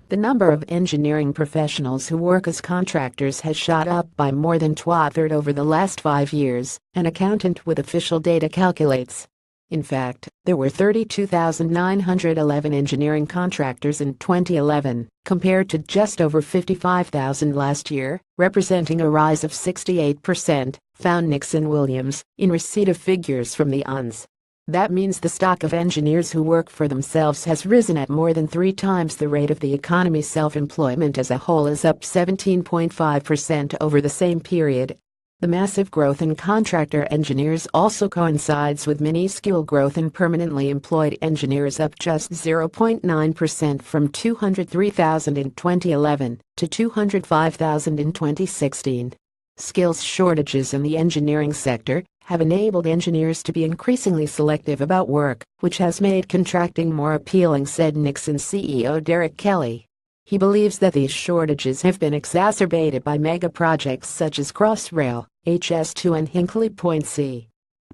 The number of engineering professionals who work as contractors has shot up by more than twothird over the last 5 years, an accountant with official data calculates. In fact, there were 32,911 engineering contractors in 2011, compared to just over 55,000 last year, representing a rise of 68%, found Nixon Williams, in receipt of figures from the UNS. That means the stock of engineers who work for themselves has risen at more than 3 times the rate of the economy. Self-employment as a whole is up 17.5% over the same period. The massive growth in contractor engineers also coincides with minuscule growth in permanently employed engineers, up just 0.9% from 203,000 in 2011 to 205,000 in 2016. Skills shortages in the engineering sector have enabled engineers to be increasingly selective about work, which has made contracting more appealing, said Nixon CEO Derek Kelly. He believes that these shortages have been exacerbated by mega projects such as Crossrail, HS2 and Hinkley Point C.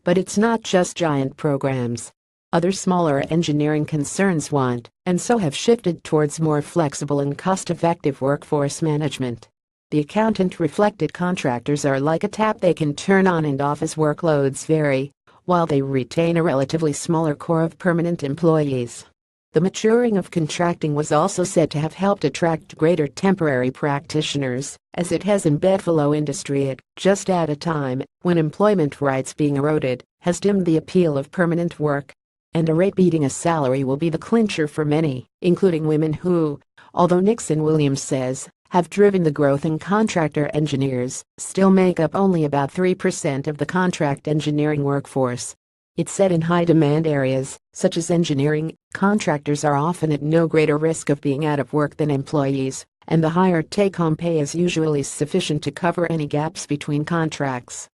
But it's not just giant programs. Other smaller engineering concerns want, and so have shifted towards, more flexible and cost-effective workforce management. The accountant reflected contractors are like a tap they can turn on and off as workloads vary, while they retain a relatively smaller core of permanent employees. The maturing of contracting was also said to have helped attract greater temporary practitioners, as it has embed fellow industry at a time when employment rights being eroded has dimmed the appeal of permanent work. And a rate beating a salary will be the clincher for many, including women who, although Nixon Williams says, have driven the growth in contractor engineers, still make up only about 3% of the contract engineering workforce. It said in high-demand areas, such as engineering, contractors are often at no greater risk of being out of work than employees, and the higher take-home pay is usually sufficient to cover any gaps between contracts.